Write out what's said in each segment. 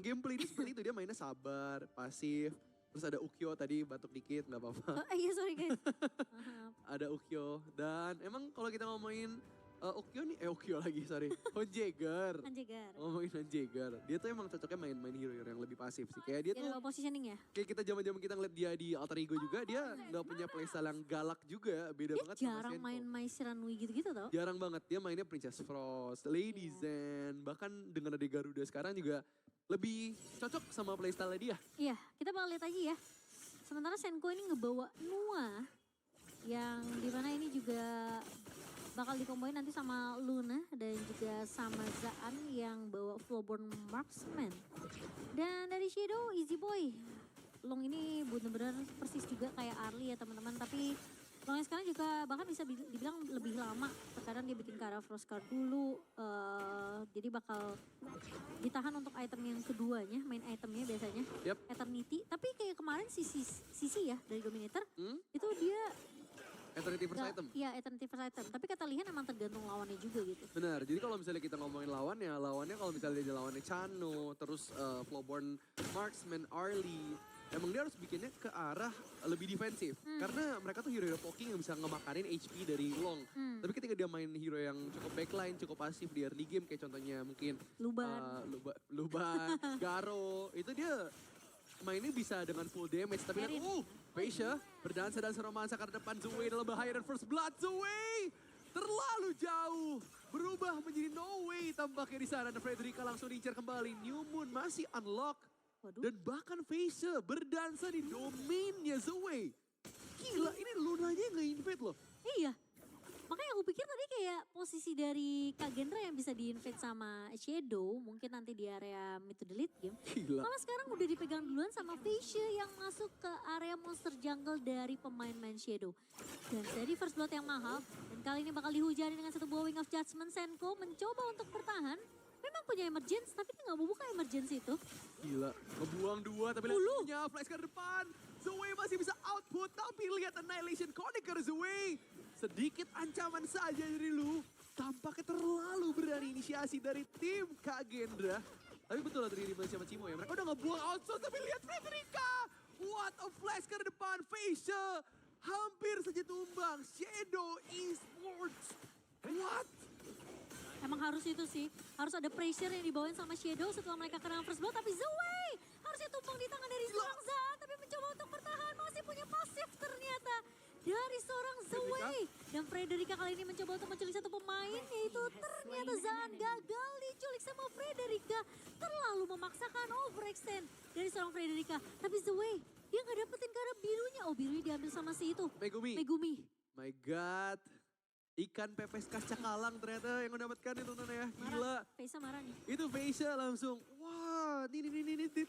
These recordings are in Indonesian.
Gameplay ini seperti itu, dia mainnya sabar, pasif. Terus ada Ukyo tadi batuk dikit nggak apa-apa. Iya sorry guys. Maaf. Ada Ukyo dan emang kalau kita ngomongin Ukyo nih, Ukyo lagi sorry. Honjaeger. Anjegar. Ngomongin Honjaeger, dia tuh emang cocoknya main hero-hero yang lebih pasif sih. Kayak dia tuh Positioning ya? kayak kita zaman-zaman kita ngeliat dia di Alter Ego juga, dia nggak punya playstyle yang galak juga, beda Dia banget sama jarang Senko. main Mai Shiranui gitu-gitu tau? Jarang banget, dia mainnya Princess Frost, Lady Zen, bahkan dengan ada Garuda sekarang juga lebih cocok sama playstyle dia. Iya, kita bakal lihat aja ya. Sementara Senko ini ngebawa Nua yang dimana ini juga bakal dikomboin nanti sama Luna dan juga sama Zaan yang bawa Flowborn Marksman. Dan dari Shadow, Easy Boy. Long ini bener-bener persis juga kayak Arlie ya teman-teman, tapi Long yang sekarang juga bahkan bisa dibilang lebih lama. Terkadang dia bikin ke arah Frost Card dulu, jadi bakal ditahan untuk item yang keduanya, main itemnya biasanya. Yep. Eternity, tapi kayak kemarin Sisi ya dari Dominator, itu dia Eternity first item. Iya, Eternity first item. Tapi kata Lihan emang tergantung lawannya juga gitu. Benar, jadi kalau misalnya kita ngomongin lawannya kalau misalnya dia lawannya Chano, terus Flowborn Marksman, Arlie, emang dia harus bikinnya ke arah lebih defensif. Karena mereka tuh hero-hero poking yang bisa ngemakarin HP dari Long. Tapi ketika dia main hero yang cukup backline, cukup pasif di early game, kayak contohnya mungkin Luban. Luban, Garo, itu dia mainnya bisa dengan full damage. Tapi lihat, Feisha berdansa-dansa romansa karena depan Zuwei dalam bahaya dan first blood. Zuwei terlalu jauh, berubah menjadi no way tampaknya di sana. Dan Frederica langsung diincar kembali. New Moon masih unlock. Waduh. Dan bahkan Feisha berdansa di domainnya Zuwei. Gila, ini Lunanya yang nge-invade loh. Iya. Makanya aku pikir tadi kayak posisi dari Kagendra yang bisa di-invade sama Shadow, mungkin nanti di area mid to the late game. Gila. Malah sekarang udah dipegang duluan sama Feisha yang masuk ke area monster jungle dari pemain-main Shadow. Dan jadi first blood yang mahal, dan kali ini bakal dihujani dengan satu buah Wing of Judgment. Senko mencoba untuk bertahan. Memang punya emergency, tapi dia nggak mau buka emergency itu. Gila, ngebuang dua tapi lihat punya flash ke depan. Zuwei masih bisa output tapi lihat Annihilation Connect ke Zuwei. Sedikit ancaman saja dari Lu. Tampaknya terlalu berani inisiasi dari tim Kagendra. Tapi betul lah tadi sama Cimo ya. Mereka udah ngebuang outsource tapi lihat Frederica. What a flash ke depan. Feisha hampir saja tumbang. Shadow Esports. What? Emang harus itu sih, harus ada pressure yang dibawain sama Shadow setelah mereka kena first blood. Tapi Zuwei harusnya tumpang di tangan dari seorang Zaan, tapi mencoba untuk bertahan, masih punya pasif ternyata dari seorang Zuwei. Dan Frederica kali ini mencoba untuk menculik satu pemain, yaitu ternyata Zaan gagal diculik sama Frederica. Terlalu memaksakan overextend dari seorang Frederica. Tapi Zuwei, dia gak dapetin karena birunya. Oh, birunya diambil sama si itu. Megumi. My God. Ikan pepes kas cakalang ternyata yang mendapatkan itu teman ya. Gila. Feisha marah nih. Itu Feisha langsung. Wah, ini tit.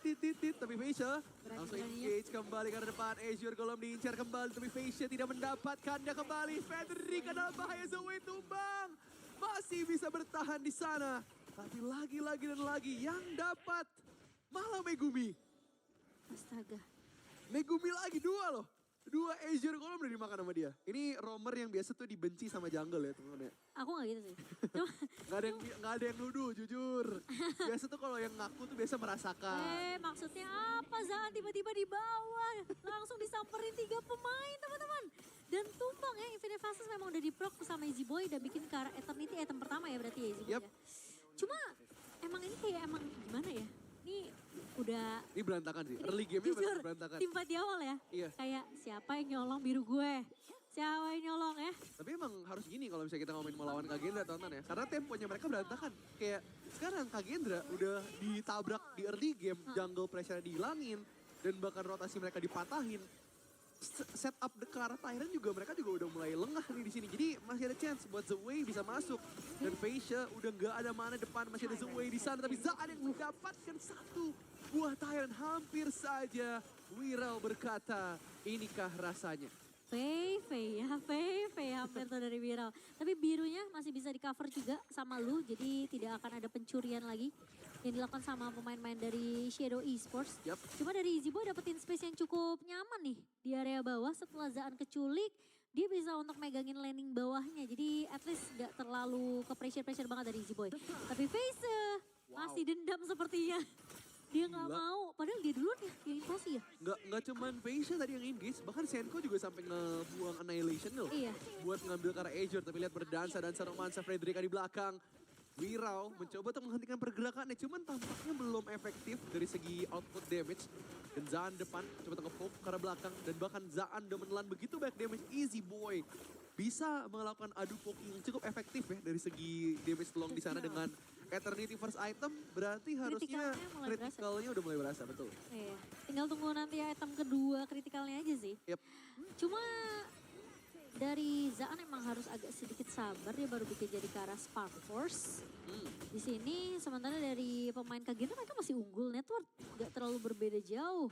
Tapi Feisha langsung engage kembali ke depan. Azure Golem diincar kembali. Tapi Feisha tidak mendapatkannya kembali. Frederica dalam bahaya, Zoe tumbang. Masih bisa bertahan di sana. Tapi lagi dan lagi yang dapat malah Megumi. Astaga. Megumi lagi dua loh. Dua Azure Golem udah dimakan sama dia. Ini roamer yang biasa tuh dibenci sama jungle ya teman-teman ya. Aku gak gitu sih. Cuma, Gak ada yang nuduh, jujur. Biasa tuh kalau yang ngaku tuh biasa merasakan. maksudnya apa Zaan tiba-tiba di bawah. Langsung disamperin 3 pemain teman-teman. Dan tumbang ya, Infinite Faces memang udah diproc sama Easy Boy dan bikin ke arah Eternity item pertama ya berarti ya Easy Boy ya. Cuma emang ini kayak emang gimana ya. Ini udah... Ini berantakan sih, early game-nya berantakan. Tim fight di awal ya. Iya. Kayak siapa yang nyolong biru gue. Siapa yang nyolong ya. Tapi emang harus gini kalau misalnya kita ngomongin melawan Kagendra tonton ya. Karena temponya mereka berantakan. Kayak sekarang Kagendra udah ditabrak di early game. Jungle pressure dihilangin. Dan bahkan rotasi mereka dipatahin. Set up ke arah Tyrant juga mereka juga udah mulai lengah nih di sini. Jadi masih ada chance buat Zuwei bisa masuk. Dan Feisha udah nggak ada mana depan, masih ada Zuwei di sana. Tapi Zaan yang mendapatkan satu buah Tyrant hampir saja. Wirau berkata, inikah rasanya? Fei hampir tuh dari viral. Tapi birunya masih bisa di cover juga sama Lu, jadi tidak akan ada pencurian lagi yang dilakukan sama pemain-pemain dari Shadow Esports. Yap. Cuma dari Easy Boy dapetin space yang cukup nyaman nih di area bawah setelah Zaan keculik. Dia bisa untuk megangin landing bawahnya, jadi at least gak terlalu ke pressure banget dari Easy Boy. Tapi Face masih dendam sepertinya. Dia padahal dia duluan ya yang invasi ya. Nggak cuman Feisha tadi yang engage, bahkan Senko juga sampai ngebuang Annihilation loh. Iya. Buat ngambil ke arah Azure, tapi lihat berdansa romansa Frederica di belakang. Wirau mencoba untuk menghentikan pergerakannya, cuman tampaknya belum efektif dari segi output damage. Dan Zaan depan, coba nge-poke ke arah belakang. Dan bahkan Zaan udah menelan begitu banyak damage. Easy Boy bisa melakukan adu poking yang cukup efektif ya dari segi damage long di sana dengan Eternity first item. Berarti harusnya kritikalnya udah mulai berasa, betul. Iya, tinggal tunggu nanti item kedua kritikalnya aja sih. Yep. Cuma dari Zaan emang harus agak sedikit sabar, dia baru bisa jadi ke arah Spark Force. Di sini sementara dari pemain Kagenda mereka masih unggul, network gak terlalu berbeda jauh.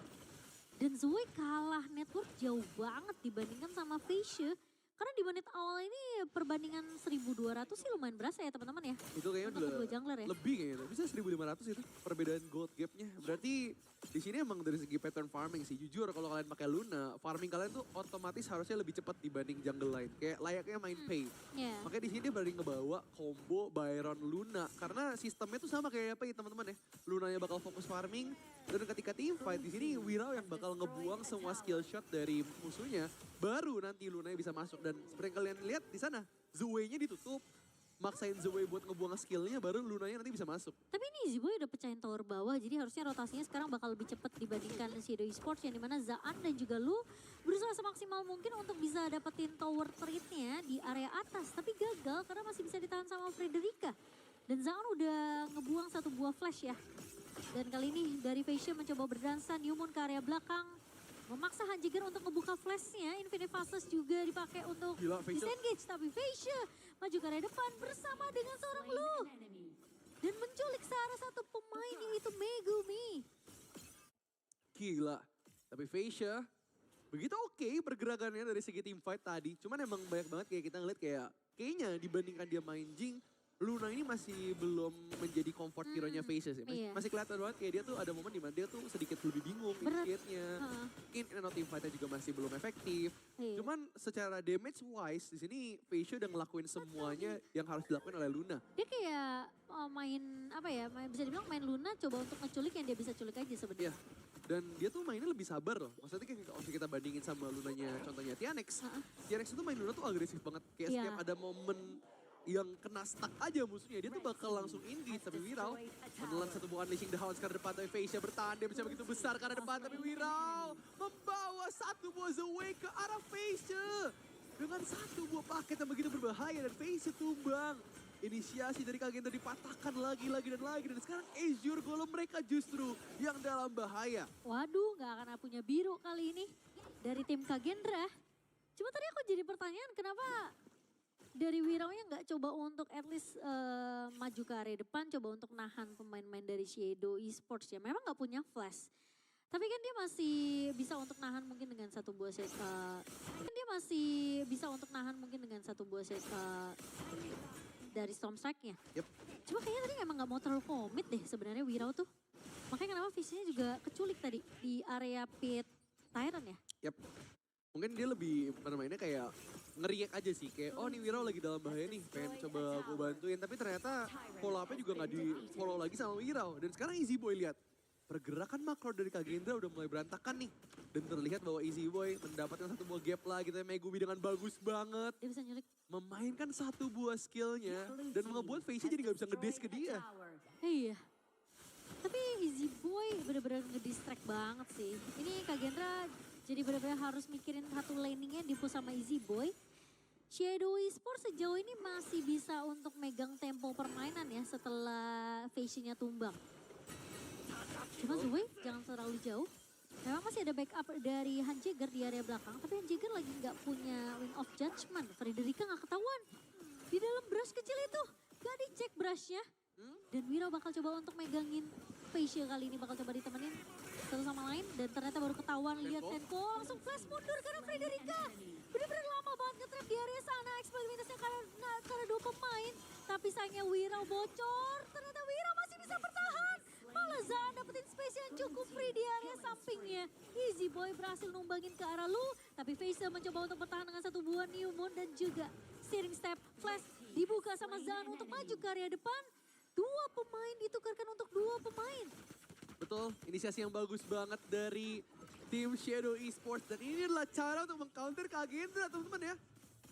Dan Zoe kalah network jauh banget dibandingkan sama Feisha. Karena di menit awal ini perbandingan 1.200 sih lumayan berasa ya teman-teman ya. Itu kayaknya untuk udah kedua jungler ya. lebih kayaknya, bisa 1.500 itu perbedaan gold gapnya. Berarti di sini emang dari segi pattern farming sih, jujur kalau kalian pakai Luna, farming kalian tuh otomatis harusnya lebih cepat dibanding jungle lain. Kayak layaknya main pay. Yeah. Makanya di sini dia berani ngebawa combo Byron Luna. Karena sistemnya tuh sama kayak apa ya teman-teman ya. Lunanya bakal fokus farming. Dan ketika team fight di sini Wirau yang bakal ngebuang semua skill shot dari musuhnya. Baru nanti Lunanya bisa masuk. Dan seperti yang kalian lihat di sana, Zoe-nya ditutup. Maksain Zoe buat ngebuang skillnya, baru Lunanya nanti bisa masuk. Tapi ini Easy Boy udah pecahin tower bawah, jadi harusnya rotasinya sekarang bakal lebih cepat dibandingkan Shadow Esports yang dimana Zaan dan juga Lu berusaha semaksimal mungkin untuk bisa dapetin tower trade-nya di area atas. Tapi gagal karena masih bisa ditahan sama Frederica. Dan Zaan udah ngebuang satu buah flash ya. Dan kali ini dari Feisha mencoba berdansa, Newmoon ke area belakang. Memaksa Hanjiger untuk ngebuka flashnya, Infinite Fastest juga dipakai untuk disengage. Tapi Feisha maju ke area depan bersama dengan seorang Lu. Dan menculik searah satu pemain yaitu Megumi. Gila. Tapi Feisha begitu oke pergerakannya dari segi team fight tadi. Cuman emang banyak banget kayak kita ngeliat kayaknya dibandingkan dia main Jing, Luna ini masih belum menjadi comfort hero-nya Feisha sih. Iya. Masih kelihatan banget kayak dia tuh ada momen dimana dia tuh sedikit lebih bingung initiate-nya. Mungkin in and out team fight-nya juga masih belum efektif. Iya. Cuman secara damage wise di sini Feisha udah ngelakuin semuanya yang harus dilakuin oleh Luna. Dia kayak main apa ya, bisa dibilang main Luna coba untuk ngeculik yang dia bisa culik aja sebenarnya. Iya. Dan dia tuh mainnya lebih sabar loh. Maksudnya kan kalau kita bandingin sama Lunanya contohnya Tianex. Tianex itu main Luna tuh agresif banget. Kayak setiap ada momen yang kena stuck aja musuhnya, dia tuh bakal langsung engage. Tapi Wirau menelan satu buah Unleashing the Hounds ke arah depan, tapi Feisha bertahan, dia bisa begitu besar ke arah depan. Tapi Wirau membawa satu buah Zoe ke arah Feisha. Dengan satu buah paket yang begitu berbahaya dan Feisha tumbang. Inisiasi dari Kagenda dipatahkan lagi dan lagi. Dan sekarang Azure Golem mereka justru yang dalam bahaya. Waduh, gak akan punya biru kali ini dari tim Kagendra. Cuma tadi aku jadi pertanyaan kenapa dari Wiraunya nggak coba untuk at least maju ke area depan, coba untuk nahan pemain-pemain dari Shadow Esports ya. Memang nggak punya flash. Tapi kan dia masih bisa untuk nahan mungkin dengan satu buah dari Storm Strike-nya. Yep. Cuma kayaknya tadi emang nggak mau terlalu komit deh sebenarnya Wirau tuh. Makanya kenapa visinya juga keculik tadi di area pit Tyrant ya. Yep. Mungkin dia lebih bermainnya kayak ngeriak aja sih. Kayak oh nih Wirau lagi dalam bahaya nih. Pengen coba gue bantuin. Tapi ternyata follow up-nya juga gak di follow lagi sama Wirau. Dan sekarang Easy Boy lihat. Pergerakan makro dari Kagendra udah mulai berantakan nih. Dan terlihat bahwa Easy Boy mendapatkan satu buah gap lah gitu ya. Megumi dengan bagus banget. Dia bisa nyulik. Memainkan satu buah skillnya. Dan membuat Feisha jadi gak bisa ngedash ke dia. Iya. Tapi Easy Boy bener-bener ngedistract banget sih. Ini Kagendra jadi benar-benar harus mikirin satu laningnya di push sama Easy Boy. Shadow Esports sejauh ini masih bisa untuk megang tempo permainan ya setelah Feisha-nya tumbang. Cuma Zoe jangan terlalu jauh. Memang masih ada backup dari Hanjiger di area belakang. Tapi Hanjiger lagi nggak punya Wing of Judgment. Frederica nggak ketahuan. Di dalam brush kecil itu gak dicek brushnya. Dan Wirau bakal coba untuk megangin Feisha kali ini. Bakal coba ditemenin satu sama lain. Dan ternyata baru ketahuan lihat Senko langsung flash mundur karena Frederica. Bener-bener lama banget nge-trap di area sana. Eksperimentasinya karena dua pemain. Tapi sayangnya Wirau bocor. Ternyata Wirau masih bisa bertahan. Malah Zaan dapetin space yang cukup free di area sampingnya. Easy Boy berhasil numbangin ke arah Lu. Tapi Feisha mencoba untuk bertahan dengan satu buah Newmoon dan juga steering step flash dibuka sama Zaan untuk maju ke area depan. Dua pemain ditukarkan untuk dua pemain. Betul, inisiasi yang bagus banget dari tim Shadow Esports. Dan ini adalah cara untuk meng-counter Kagendra teman-teman ya.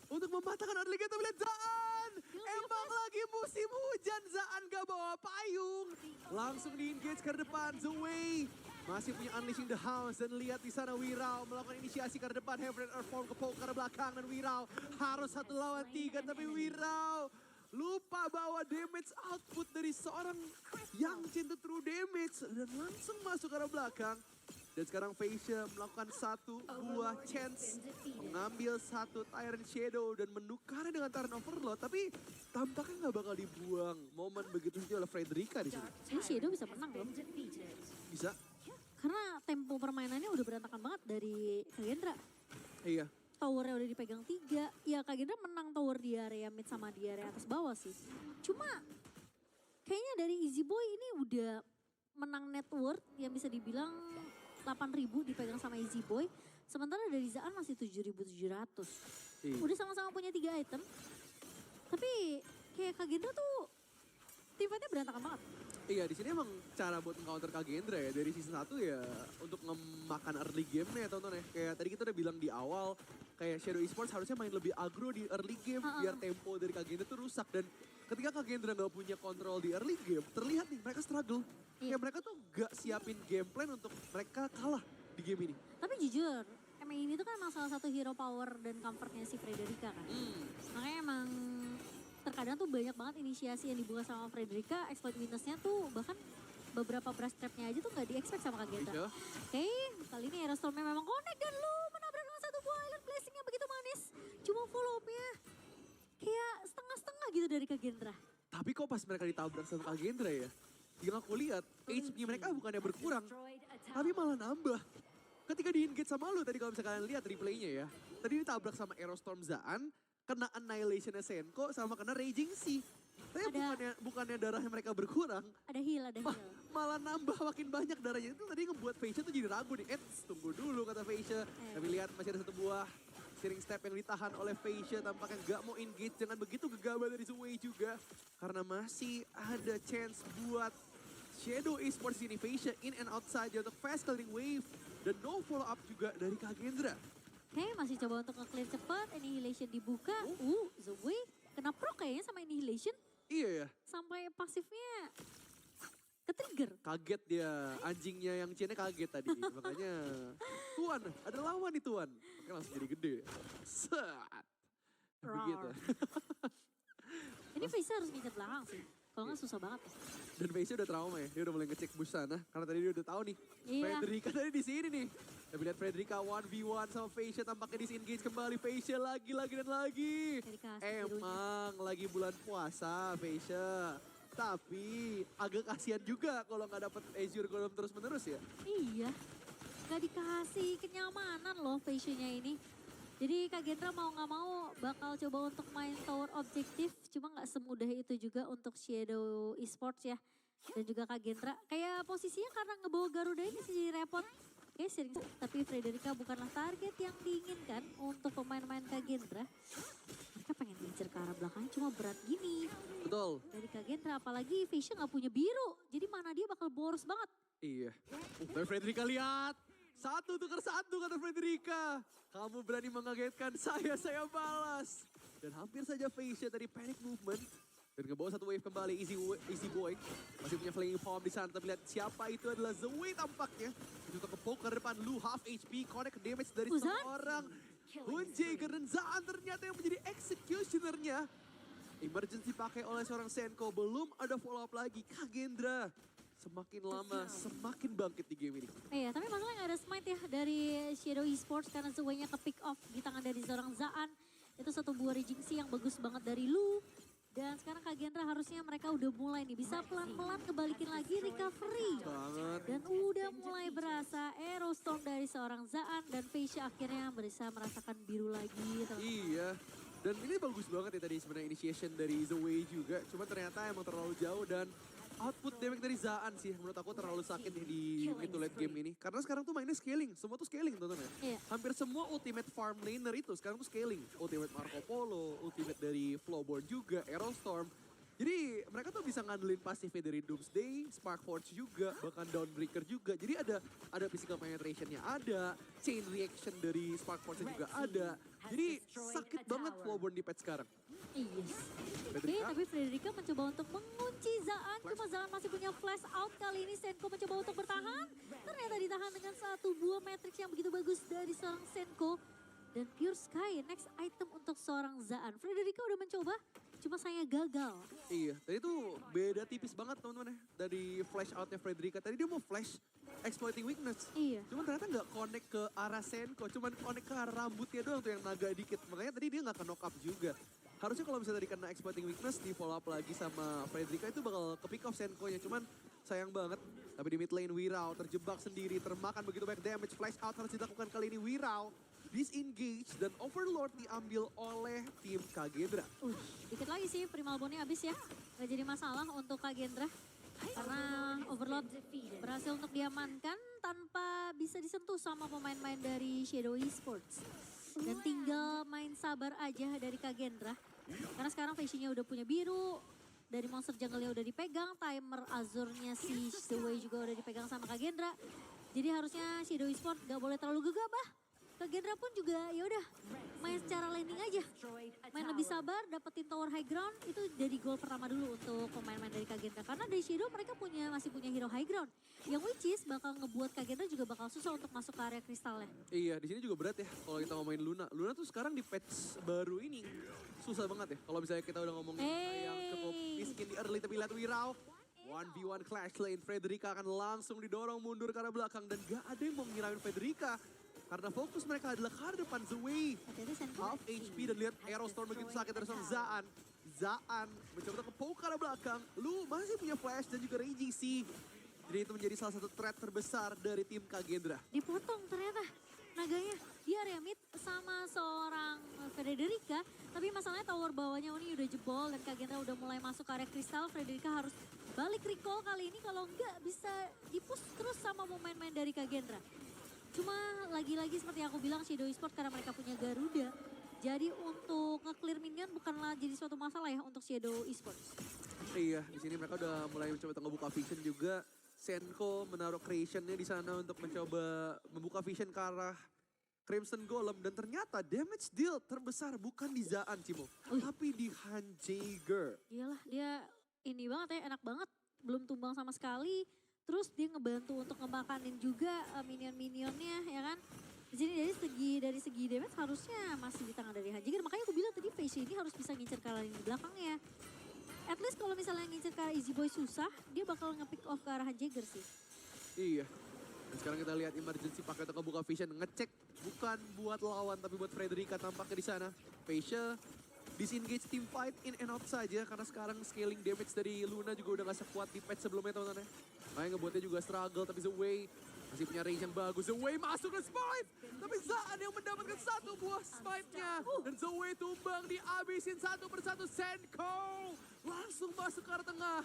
Untuk mematahkan early game, tapi lihat Zaan! Emang lagi musim hujan, Zaan gak bawa payung. Langsung di-engage ke depan, Zway. Masih punya Unleashing the House dan lihat di sana Wirau melakukan inisiasi ke depan. Hybrid Earthform ke poke ke belakang dan Wirau harus 1 lawan 3. Tapi Wirau lupa bawa damage output dari seorang yang cinta true damage. Dan langsung masuk ke arah belakang. Dan sekarang Facia melakukan satu buah chance. Mengambil satu Tyrant Shadow dan menukarnya dengan Tyrant Overload. Tapi tampaknya nggak bakal dibuang momen begitu saja oleh Frederica di sini. Ini Shadow bisa menang loh. Bisa? Karena tempo permainannya udah berantakan banget dari Kagendra. Iya. Towernya udah dipegang 3. Ya Kagendra menang tower di area mid sama di area atas bawah sih. Cuma kayaknya dari Easy Boy ini udah menang net worth yang bisa dibilang 8.000 dipegang sama Easy Boy. Sementara dari Zaan masih 7.700. Iya. Udah sama-sama punya 3 item. Tapi kayak Kagendra tuh tim fight-nya berantakan banget. Iya, di sini emang cara buat counter Kagendra ya. Dari season 1 ya untuk ngemakan early game-nya ya tonton ya. Kayak tadi kita udah bilang di awal, kayak Shadow Esports harusnya main lebih aggro di early game biar tempo dari Kagendra tuh rusak. Dan ketika Kagendra nggak punya kontrol di early game, terlihat nih mereka struggle. Iya. Kayak mereka tuh gak siapin game plan untuk mereka kalah di game ini. Tapi jujur, emang ini tuh kan emang salah satu hero power dan comfortnya si Frederica kan. Makanya emang terkadang tuh banyak banget inisiasi yang dibuka sama Frederica, exploit weakness-nya tuh bahkan beberapa brush trap-nya aja tuh gak di-expect sama Kagendra. Iya. Oke, kali ini Aerostorm-nya memang connect dan lu menabrak dengan satu buah Island Blessing-nya begitu manis. Cuma follow-up-nya kayak setengah-setengah gitu dari Kagendra. Tapi kok pas mereka ditabrak sama Kagendra ya, yang aku lihat HP mereka bukannya berkurang, tapi malah nambah. Ketika di-engage sama lu tadi kalau misalnya kalian lihat replaynya ya, tadi ditabrak sama Aerostorm Zaan, kena Annihilation-nya Senko sama kena Raging Sea. Tapi bukannya darahnya mereka berkurang, Ada heal. malah nambah makin banyak darahnya. Itu tadi ngebuat Facia tuh jadi ragu nih. Tunggu dulu kata Facia. Tapi lihat masih ada satu buah steering step yang ditahan oleh Facia. Tampaknya gak mau engage. Jangan begitu gegabah dari Zway juga. Karena masih ada chance buat Shadow Esports ini. Facia in and outside untuk fast clearing wave. Dan no follow up juga dari Kagendra. Oke, masih coba untuk nge-clear cepat. Annihilation dibuka. Zway kena proc kayaknya sama Annihilation. Iya ya, Sampai pasifnya ke-trigger. kaget dia. Anjingnya yang Cina kaget tadi. Makanya, Tuan, ada lawan nih Tuan. Makanya langsung jadi gede. Set. Begitu. Ini Facia harus ngincer belakang sih. Kalau nggak susah banget. Dan Facia udah trauma ya. Dia udah mulai ngecek bus sana. Karena tadi dia udah tahu nih. Iya. Frederica tadi di sini nih. Tapi lihat Frederica 1v1 sama Facia. Tampaknya disengage kembali. Facia lagi dan lagi. Kayak dikasih birunya. Emang lagi bulan puasa Facia. Tapi agak kasihan juga kalau nggak dapet Azure Golem terus-menerus ya. Iya. Gak dikasih kenyamanan loh Facia-nya ini. Jadi Kagendra mau nggak mau bakal coba untuk main tower objektif. Cuma nggak semudah itu juga untuk Shadow Esports ya. Dan juga Kagendra. Kayak posisinya karena ngebawa Garuda ini sih jadi repot. Oke, sering. Tapi Frederica bukanlah target yang diinginkan untuk pemain-pemain Kagendra. Mereka pengen ngincer ke arah belakang cuma berat gini. Betul. Dari Kagendra apalagi Facia nggak punya biru. Jadi mana dia bakal boros banget. Iya. Tapi Frederica lihat. Satu tukar satu kata Frederica. Kamu berani mengagetkan saya balas. Dan hampir saja Facia tadi panic movement. Dan ngebawa satu wave kembali Easy Boy. Masih punya Flaming Palm di sana. Tapi lihat siapa itu adalah Zway tampaknya. Itu untuk ke depan Lu half HP. Connect damage dari Zaan. seorang Hunjager. Dan Zaan ternyata yang menjadi executionernya. Emergency pakai oleh seorang Senko. Belum ada follow up lagi. Kagendra. Semakin lama, semakin bangkit di game ini. Iya, tapi masalahnya nggak ada smite ya dari Shadow Esports karena Zway-nya ke pick off di tangan dari seorang Zaan. Itu satu buah Raging Sea yang bagus banget dari Lu. Dan sekarang Kagendra harusnya mereka udah mulai nih bisa pelan-pelan kebalikin lagi recovery. Banget. Dan udah mulai berasa Aerostorm dari seorang Zaan dan Facia akhirnya bisa merasakan biru lagi. Iya. Dan ini bagus banget ya tadi sebenarnya initiation dari Zway juga. Cuma ternyata emang terlalu jauh dan output damage dari Zaan sih menurut aku terlalu sakit nih di mid to late game ini. Karena sekarang tuh mainnya scaling, semua tuh scaling tonton ya. Iya. Hampir semua ultimate farm laner itu sekarang tuh scaling. Ultimate Marco Polo, ultimate dari Flowborn juga, Aerostorm. Jadi mereka tuh bisa ngandelin pasifnya dari Doomsday, Spark Forge juga, bahkan Dawnbreaker juga. Jadi ada physical penetration-nya ada, chain reaction dari Spark Forge juga ada. Jadi sakit banget Flowborn di patch sekarang. Yes. Oke, Frederica. tapi Frederica mencoba untuk mengunci Zaan. Cuma Zaan masih punya flash out. Kali ini Senko mencoba untuk bertahan. Ternyata ditahan dengan satu buah Matrix yang begitu bagus dari seorang Senko. Dan Pure Sky, next item untuk seorang Zaan. Frederica udah mencoba, cuma saya gagal. Iya, tadi tuh beda tipis banget teman-teman ya. Dari flash outnya Frederica. Tadi dia mau flash exploiting weakness. Iya. Cuman ternyata nggak connect ke arah Senko, cuman connect ke arah rambutnya doang tuh yang naga dikit. Makanya tadi dia nggak ke knock up juga. Harusnya kalau misalnya tadi kena exploiting weakness di follow up lagi sama Frederica itu bakal ke pick off Senko-nya. Cuman sayang banget. Tapi di mid lane Wirao terjebak sendiri, termakan begitu banyak damage. Flash out harus dilakukan kali ini Wirao. Disengage dan Overlord diambil oleh tim Kagendra. Dikit lagi sih Primal Bone-nya habis ya. Gak jadi masalah untuk Kagendra. Karena Overlord berhasil untuk diamankan tanpa bisa disentuh sama pemain-pemain dari Shadow Esports. Dan tinggal main sabar aja dari Kagendra. Karena sekarang Fashion-nya udah punya biru. Dari monster jungle-nya udah dipegang. Timer Azure-nya si The Way juga udah dipegang sama Kagendra. Jadi harusnya Shadow Esports gak boleh terlalu gegabah. Kagendra pun juga ya udah main secara landing aja. Main lebih sabar, dapetin tower high ground, itu jadi goal pertama dulu untuk pemain-pemain dari Kagendra. Karena dari Shadow mereka masih punya hero high ground. Yang which is bakal ngebuat Kagendra juga bakal susah untuk masuk ke area kristalnya. Iya, di sini juga berat ya kalau kita ngomongin Luna. Luna tuh sekarang di patch baru ini susah banget ya. Kalau misalnya kita udah ngomongin yang cukup miskin di early, tapi lihat Wirao. 1v1 clash lane, Frederica akan langsung didorong mundur ke arah belakang. Dan gak ada yang mau ngilangin Frederica. Karena fokus mereka adalah ke arah depan The Way. Half HP dan lihat Aerostorm begitu sakit dari seorang Zaan. Zaan mencoba untuk ke arah belakang. Lu masih punya flash dan juga Raging Sea. Jadi itu menjadi salah satu threat terbesar dari tim Kagendra. Dipotong ternyata naganya di area mid sama seorang Frederica. Tapi masalahnya tower bawahnya ini udah jebol dan Kagendra udah mulai masuk ke area kristal. Frederica harus balik recall kali ini kalau enggak bisa dipush terus sama pemain-pemain dari Kagendra. Cuma lagi-lagi seperti aku bilang Shadow Esports karena mereka punya Garuda. Jadi untuk nge-clear minion bukanlah jadi suatu masalah ya untuk Shadow Esports. Iya, di sini mereka udah mulai mencoba untuk ngebuka vision juga. Senko menaruh creation-nya di sana untuk mencoba membuka vision ke arah Crimson Golem. Dan ternyata damage deal terbesar bukan di Zaan, Cimo. Tapi di Han Jaeger. Iyalah dia ini banget ya, enak banget. Belum tumbang sama sekali. Terus dia ngebantu untuk ngemakanin juga minion-minionnya ya kan. Di sini dari segi damage harusnya masih di tangan dari Han Jaeger. Makanya aku bilang tadi Face ini harus bisa ngincer kalian di belakangnya. At least kalau misalnya ngincer ke arah Easy Boy susah, dia bakal nge-pick off ke arah Han Jaeger sih. Iya. Dan sekarang kita lihat emergency pakai untuk ngebuka vision. Ngecek bukan buat lawan tapi buat Frederica tampaknya di sana. Fascia disengage team fight in and out saja karena sekarang scaling damage dari Luna juga udah gak sekuat di patch sebelumnya teman-teman ya. Makanya ngebuatnya juga struggle tapi The Way masih punya range yang bagus. The Way masuk ke smite. Tapi Zaan yang mendapatkan satu buah smite-nya. Dan The Way tumbang dihabisin satu persatu. Senko langsung masuk ke arah tengah.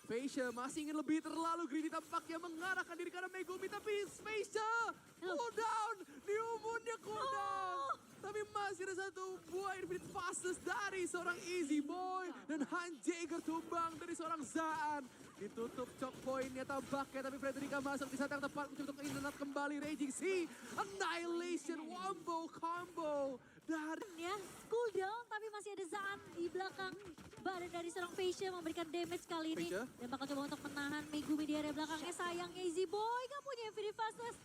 Fascia masih ingin lebih terlalu greedy tampaknya mengarahkan diri ke arah Megumi. Tapi Fascia cooldown. Diumunnya cooldown. Tapi masih ada satu buah infinite fastest dari seorang Easy Boy. Dan Han Jaeger tumbang dari seorang Zaan. Ditutup choke point-nya tampaknya. Tapi Frederica masuk di saat yang tepat. Mencoba untuk inanat kembali Raging Sea. Annihilation wombo combo. Dari Ya, cooldown tapi masih ada Zaan di belakang badan dari seorang Fascia memberikan damage kali ini. Fascia? Dan bakal coba untuk menahan Megumi di area belakangnya. Sayangnya Easy Boy gak punya infinite fastness.